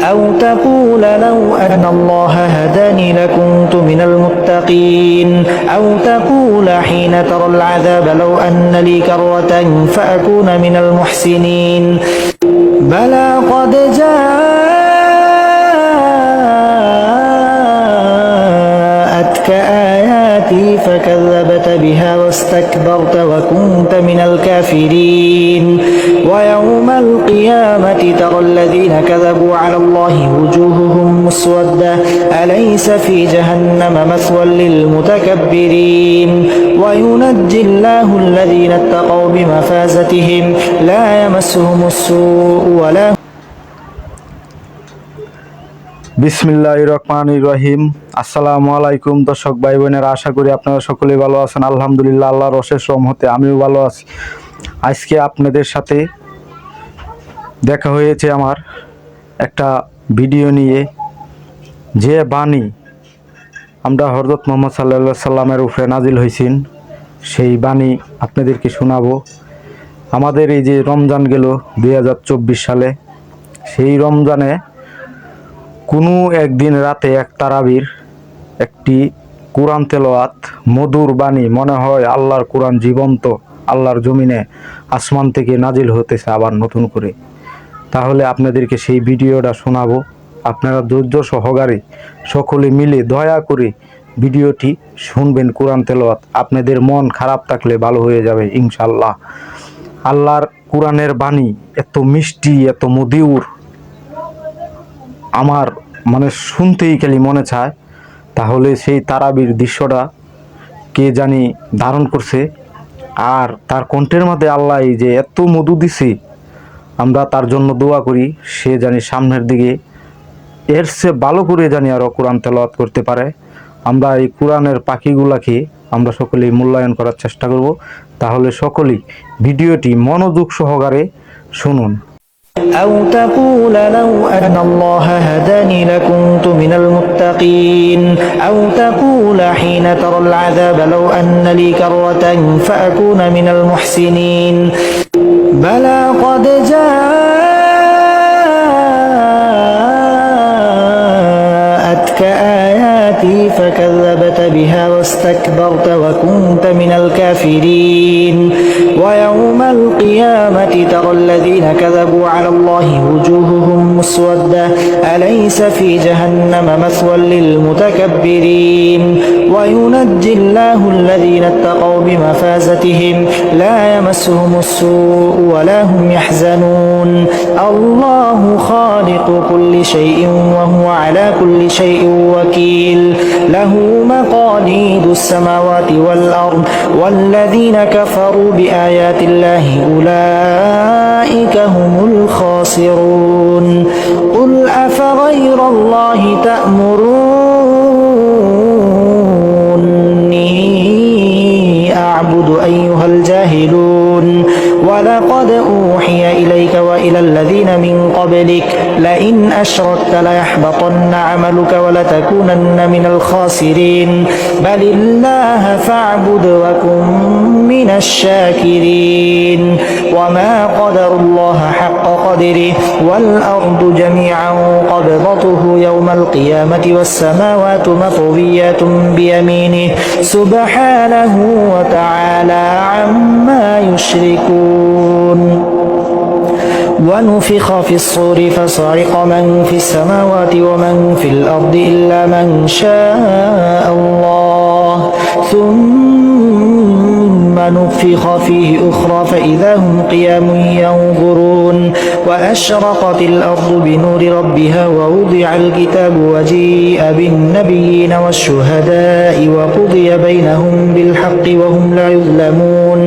أو تقول لو أن الله هداني لكنت من المتقين أو تقول حين ترى العذاب لو أن لي كرة فأكون من المحسنين بلى قد جاءتك آياتي فكذبت بها واستكبرت وكنت من الكافرين ويوم القيامة ترى الذين كذبوا على الله وجوههم مسودة أليس في جهنم مثوى للمتكبرين وينجي الله الذين اتقوا بمفازتهم لا يمسهم السوء ولا বিসমিল্লাহির রহমানির রহিম। আসসালামু আলাইকুম দর্শক ভাই বোনেরা, আশা করি আপনারা সকলেই ভালো আছেন। আলহামদুলিল্লাহ, আল্লাহর অশেষ রহমতে আমিও ভালো আছি। আজকে আপনাদের সাথে দেখা হয়েছে আমার একটা ভিডিও নিয়ে, যে বাণী আমরা হযরত মুহাম্মদ সাল্লাল্লাহু আলাইহি সাল্লামের উপরে নাজিল হয়েছেন সেই বাণী আপনাদেরকে শোনাবো। আমাদের এই যে রমজান গেল 2024 সালে, সেই রমজানে কোনো একদিন রাতে এক তারাবির একটি কোরআন তেলাওয়াত, মধুর বাণী, মনে হয় আল্লাহর কোরআন জীবন্ত, আল্লাহর জমিনে আসমান থেকে নাজিল হতেছে আবার নতুন করে। তাহলে আপনাদেরকে সেই ভিডিওটা শোনাবো। আপনারা ধৈর্য সহকারে সকলে মিলে দয়া করে ভিডিওটি শুনবেন। কোরআন তেলাওয়াত, আপনাদের মন খারাপ থাকলে ভালো হয়ে যাবে ইনশাআল্লাহ। আল্লাহর কোরআনের বাণী এত মিষ্টি, এত মধুর, আমার মানে শুনতেই খালি মনে চায়। তাহলে সেই তারাবির দৃশ্যটা কে জানি ধারণ করছে, আর তার কণ্ঠের মধ্যে আল্লাহ এই যে এত মধু দিছে, আমরা তার জন্য দোয়া করি সে জানি সামনের দিকে এর চেয়ে ভালো করে জানি আরও কোরআন তেলাওয়াত করতে পারে। আমরা এই কোরআনের পাখিগুলাকে আমরা সকলেই মূল্যায়ন করার চেষ্টা করব। তাহলে সকলেই ভিডিওটি মনোযোগ সহকারে শুনুন। أو تقول لو أن الله هداني لكنت من المتقين أو تقول حين ترى العذاب لو أن لي كرة فأكون من المحسنين بلى قد جاءتك آياتي فكذبت بها واستكبرت وكنت من الكافرين ويوم القيامة ترى الذين كذبوا على الله وجوههم مسودة أليس في جهنم مثوى للمتكبرين وينجي الله الذين اتقوا بمفازتهم لا يمسهم السوء ولا هم يحزنون الله خالق كل شيء وهو على كل شيء وكيل له مقاليد السماوات والأرض والذين كفروا بآيات الله أولئك هم الخاسرون قل أفغير الله تأمروني أعبد أيها الجاهلون ولقد أوحي إليك وإلى الذين من قبلك لئن أشركت ليحبطن عملك ولتكونن من الخاسرين بل الله فاعبد وكن من الشاكرين وما قدر الله حق قدره والأرض جميعا قبضته يوم القيامة والسماوات مطويات بيمينه سبحانه وتعالى عما يشركون ونفخ في الصور فصعق من في السماوات ومن في الأرض إلا من شاء الله ثم نفخ فيه أخرى فإذا هم قيام ينظرون وأشرقت الأرض بنور ربها ووضع الكتاب وجيء بالنبيين والشهداء وقضي بينهم بالحق وهم لا يظلمون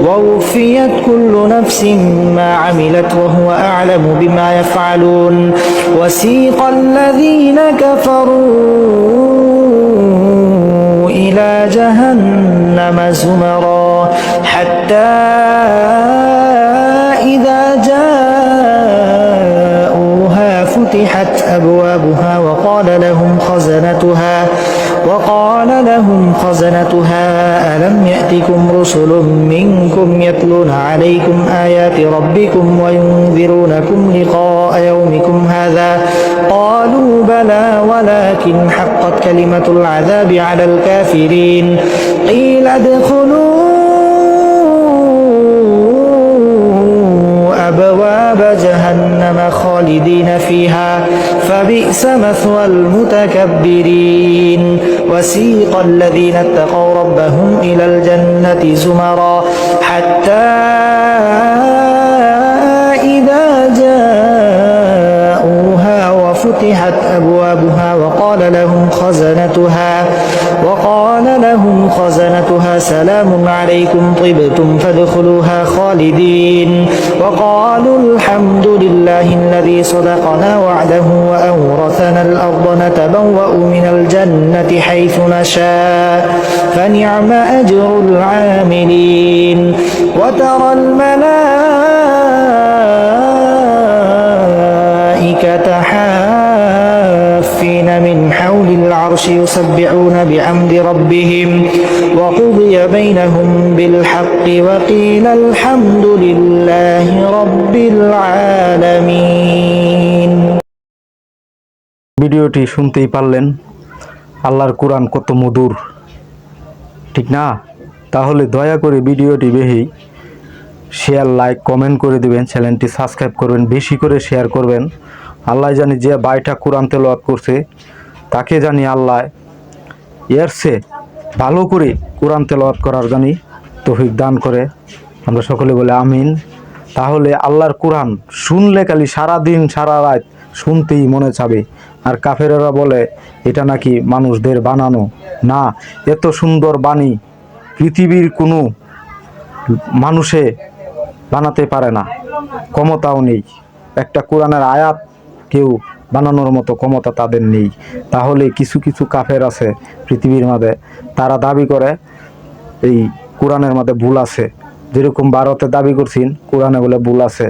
ووفيت كل نفس ما عملت وهو أعلم بما يفعلون وسيق الذين كفروا إلى جهنم زمرا حتى إذا جاءوها فتحت أبوابها وقال لهم خزنتها ألم يأتكم رسل منكم يتلون عليكم آيات ربكم وينذرونكم لقاء يومكم هذا ولكن حقت كلمة العذاب على الكافرين قيل ادخلوا أبواب جهنم خالدين فيها فبئس مثوى المتكبرين وسيق الذين اتقوا ربهم إلى الجنة زمرا حتى إذا جاءوها وفتحت أبوابها وقال لهم خزنتها سلام عليكم طبتم فادخلوها خالدين وقالوا الحمد لله الذي صدقنا وعده وأورثنا الأرض نتبوأ من الجنة حيث نشاء فنعم أجر العاملين وترى الملائكة حافين من حول العرش يسبحون بحمد ربهم وقضي بينهم بالحق وقيل الحمد لله رب العالمين। ভিডিওটি শুনতেই পারলেন আল্লাহর কোরআন কত মধুর, ঠিক না? তাহলে দয়া করে ভিডিওটি বেশি শেয়ার, লাইক, কমেন্ট করে দিবেন, চ্যানেলটি সাবস্ক্রাইব করবেন, বেশি করে শেয়ার করবেন। আল্লাহ জানি যে বাইটা কোরআন তেলাওয়াত করছে তাকে জানি আল্লাহ এর চেয়ে ভালো করে কোরআন তেলাওয়াত করার জানি তৌফিক দান করে। আমরা সকলে বলে আমিন। তাহলে আল্লাহর কোরআন শুনলে খালি সারাদিন সারা রাত শুনতেই মনে চাবে। আর কাফেরেরা বলে এটা নাকি মানুষদের বানানো। না, এত সুন্দর বাণী পৃথিবীর কোনো মানুষে বানাতে পারে না, ক্ষমতাও নেই। একটা কোরআনের আয়াত কেউ বানানোর মতো ক্ষমতা তাদের নেই। তাহলে কিছু কিছু কাফের আছে পৃথিবীর মাঝে, তারা দাবি করে এই কোরআনের মধ্যে ভুল আছে। যেরকম ভারতে দাবি করছেন কোরআনে বলে ভুল আছে,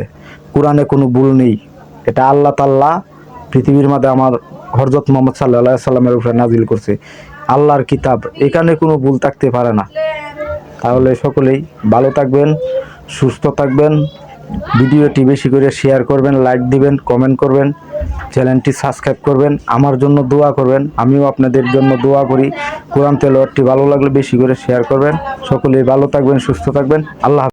কোরআনে কোনো ভুল নেই। এটা আল্লাহ তাআলা পৃথিবীর মাঝে আমার হযরত মুহাম্মদ সাল্লাল্লাহু আলাইহি সাল্লামের উপরে নাজিল করছে, আল্লাহর কিতাব, এখানে কোনো ভুল থাকতে পারে না। তাহলে সকলেই ভালো থাকবেন, সুস্থ থাকবেন। ভিডিওটি বেশি করে শেয়ার করবেন, লাইক দিবেন, কমেন্ট করবেন, চ্যানেলটি সাবস্ক্রাইব করবেন, আমার জন্য দোয়া করবেন, আমিও আপনাদের জন্য দোয়া করি। কোরআন তেলাওয়াতটি ভালো লাগলে বেশি করে শেয়ার করবেন। সকলেই ভালো থাকবেন, সুস্থ থাকবেন। আল্লাহ।